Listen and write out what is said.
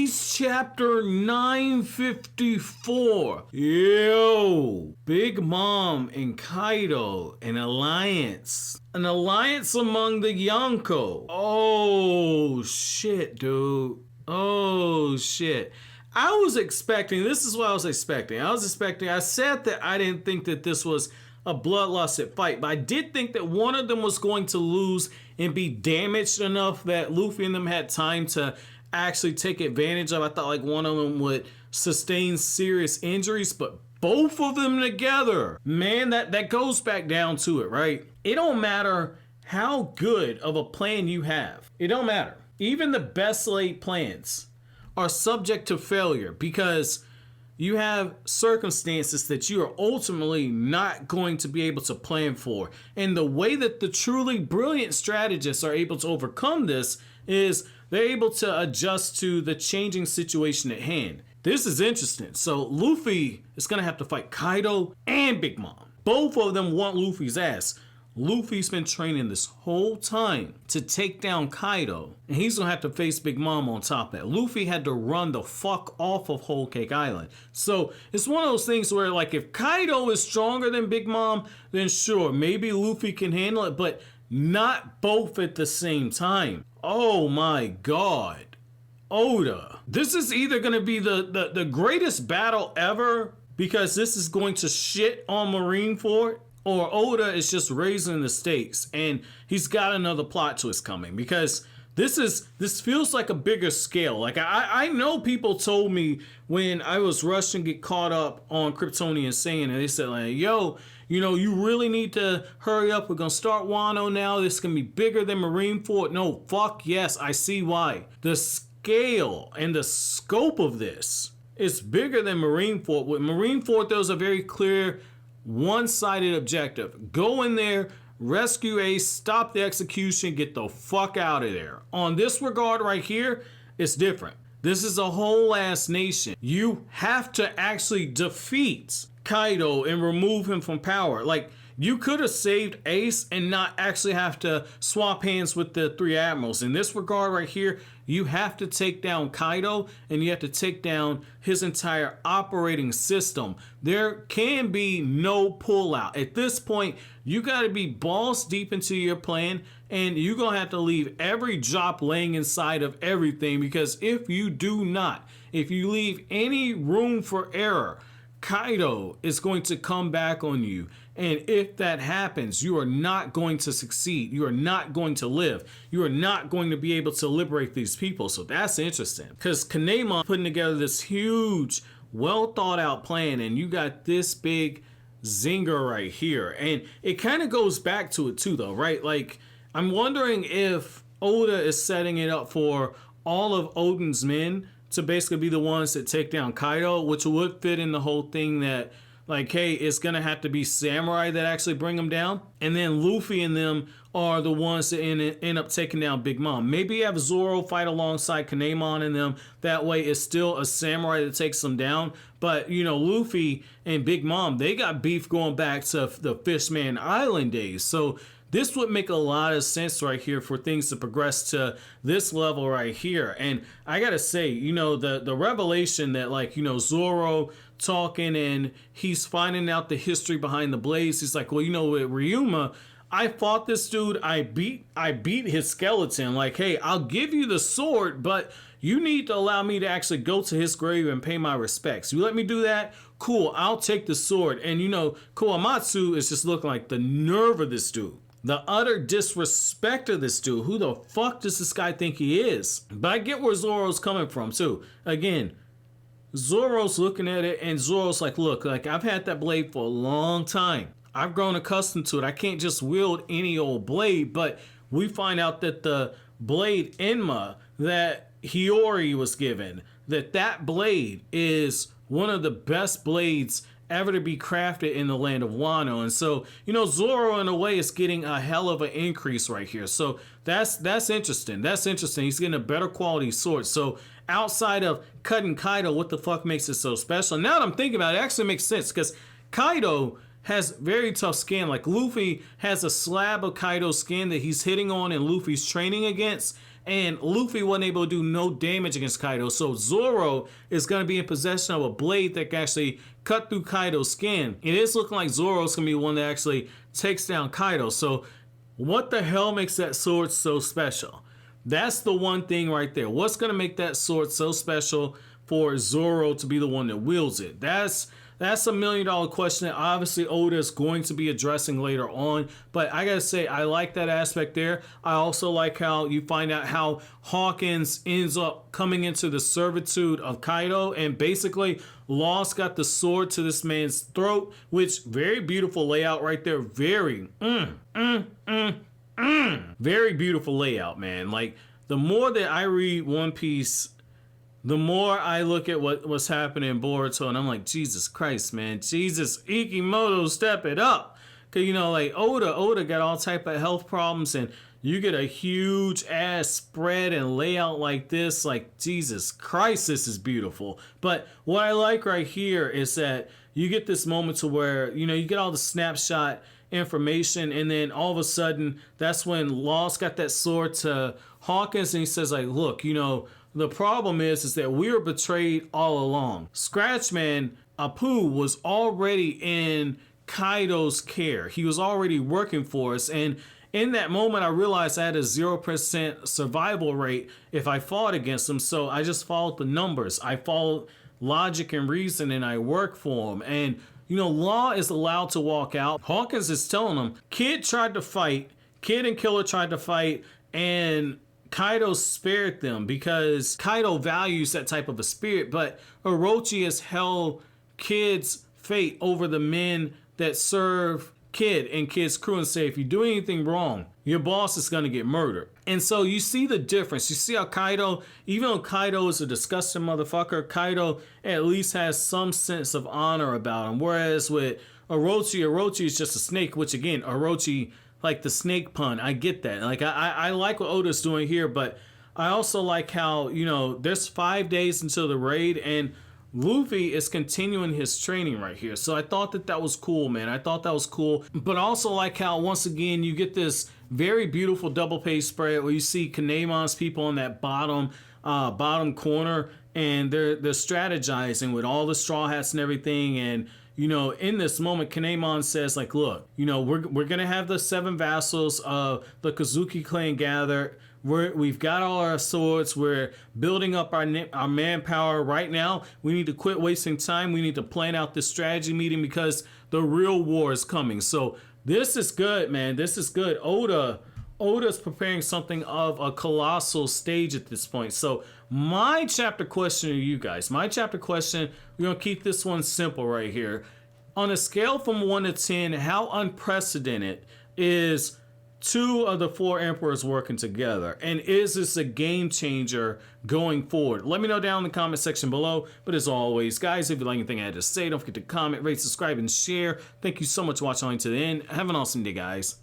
Piece chapter 954. Yo, Big Mom and Kaido, an alliance. An alliance among the Yonko. Oh, shit, dude. Oh, shit. I was expecting, this is what I was expecting. I said that I didn't think that this was a bloodlusted fight, but I did think that one of them was going to lose and be damaged enough that Luffy and them had time to actually take advantage of. I thought like one of them would sustain serious injuries, but both of them together, man, that goes back down to it, right? It don't matter how good of a plan you have. It don't matter. Even the best laid plans are subject to failure because you have circumstances that you are ultimately not going to be able to plan for. And the way that the truly brilliant strategists are able to overcome this is they're able to adjust to the changing situation at hand. This is interesting. So Luffy is going to have to fight Kaido and Big Mom. Both of them want Luffy's ass. Luffy's been training this whole time to take down Kaido, and he's gonna have to face Big Mom on top of it. Luffy had to run the fuck off of Whole Cake Island. So it's one of those things where, like, if Kaido is stronger than Big Mom, then sure, maybe Luffy can handle it, but not both at the same time. Oh my god. Oda. This is either gonna be the greatest battle ever because this is going to shit on Marineford, or Oda is just raising the stakes and he's got another plot twist coming, because this feels like a bigger scale. Like I know people told me when I was rushing to get caught up on Kryptonian Saiyan, and they said like, yo, you know, you really need to hurry up. We're gonna start Wano now. This is gonna be bigger than Marineford. No, fuck yes, I see why. The scale and the scope of this is bigger than Marineford. With Marineford, there was a very clear one-sided objective. Go in there, rescue Ace, stop the execution, get the fuck out of there. On this regard right here, it's different. This is a whole ass nation. You have to actually defeat Kaido and remove him from power. Like, you could have saved Ace and not actually have to swap hands with the three admirals. In this regard right here, you have to take down Kaido and you have to take down his entire operating system. There can be no pullout. At this point, you got to be balls deep into your plan, and you're going to have to leave every drop laying inside of everything, because if you do not, if you leave any room for error, Kaido is going to come back on you. And if that happens, you are not going to succeed. You are not going to live. You are not going to be able to liberate these people. So that's interesting, because Kanema putting together this huge, well thought out plan, and you got this big zinger right here. And it kind of goes back to it too, though, right? Like, I'm wondering if Oda is setting it up for all of Oden's men to basically be the ones that take down Kaido, which would fit in the whole thing that, like, hey, it's gonna have to be samurai that actually bring him down, and then Luffy and them are the ones that end up taking down Big Mom. Maybe have Zoro fight alongside Kinemon and them. That way it's still a samurai that takes them down. But, you know, Luffy and Big Mom, they got beef going back to the Fishman Island days. So this would make a lot of sense right here for things to progress to this level right here. And I gotta say, you know, the revelation that, like, you know, Zoro talking and he's finding out the history behind the blades. He's like, well, you know, with Ryuma, I fought this dude. I beat his skeleton. Like, hey, I'll give you the sword, but you need to allow me to actually go to his grave and pay my respects. You let me do that? Cool, I'll take the sword. And, you know, Kawamatsu is just looking like the nerve of this dude. The utter disrespect of this dude. Who the fuck does this guy think he is? But I get where Zoro's coming from too. Again, Zoro's looking at it and Zoro's like, look, like, I've had that blade for a long time. I've grown accustomed to it. I can't just wield any old blade. But we find out that the blade Enma that Hiyori was given, that blade is one of the best blades ever to be crafted in the land of Wano. And so, you know, Zoro in a way is getting a hell of an increase right here. So that's interesting. That's interesting. He's getting a better quality sword. So outside of cutting Kaido, what the fuck makes it so special? Now that I'm thinking about it, it actually makes sense, because Kaido has very tough skin. Like, Luffy has a slab of Kaido skin that he's hitting on and Luffy's training against. and Luffy wasn't able to do no damage against Kaido. So Zoro is going to be in possession of a blade that can actually cut through Kaido's skin. It is looking like Zoro's going to be one that actually takes down Kaido. So what the hell makes that sword so special? That's the one thing right there. What's going to make that sword so special for Zoro to be the one that wields it? That's a $1 million question that obviously Oda is going to be addressing later on. But I gotta say, I like that aspect there. I also like how you find out how Hawkins ends up coming into the servitude of Kaido, and basically Lost got the sword to this man's throat, which very beautiful layout right there. Very beautiful layout, man. Like, the more that I read One Piece, the more I look at what's happening in Boruto, and I'm like, Jesus Christ, man. Jesus, Ikimoto, step it up. Cause you know, like Oda got all type of health problems, and you get a huge ass spread and layout like this. Like, Jesus Christ, this is beautiful. But what I like right here is that you get this moment to where, you know, you get all the snapshot information, and then all of a sudden, that's when Lost got that sword to Hawkins, and he says, like, look, you know, the problem is that we were betrayed all along. Scratchman Apoo was already in Kaido's care. He was already working for us. And in that moment, I realized I had a 0% survival rate if I fought against him. So I just followed the numbers. I followed logic and reason, and I worked for him. And, you know, Law is allowed to walk out. Hawkins is telling him, Kid tried to fight. Kid and Killer tried to fight. And Kaido spared them because Kaido values that type of a spirit, but Orochi has held Kid's fate over the men that serve Kid and Kid's crew and say, if you do anything wrong, your boss is going to get murdered. And so you see the difference. You see how Kaido, even though Kaido is a disgusting motherfucker, Kaido at least has some sense of honor about him. Whereas with Orochi is just a snake, which again, Orochi, like the snake pun, I get that. Like, I like what Oda's doing here, but I also like how, you know, there's 5 days until the raid, and Luffy is continuing his training right here. So I thought that was cool, man. I thought that was cool. But also like how, once again, you get this very beautiful double page spread where you see Kanemon's people in that bottom corner, and they're strategizing with all the straw hats and everything. And you know, in this moment, Kanemon says, like, look, you know, we're going to have the 7 vassals of the Kozuki clan gathered. We've got all our swords. We're building up our manpower right now. We need to quit wasting time. We need to plan out this strategy meeting because the real war is coming. So this is good, man. This is good. Oda's preparing something of a colossal stage at this point. So my chapter question to you guys, we're going to keep this one simple right here. On a scale from 1 to 10, how unprecedented is 2 of the 4 emperors working together? And is this a game changer going forward? Let me know down in the comment section below. But as always, guys, if you like anything I had to say, don't forget to comment, rate, subscribe, and share. Thank you so much for watching to the end. Have an awesome day, guys.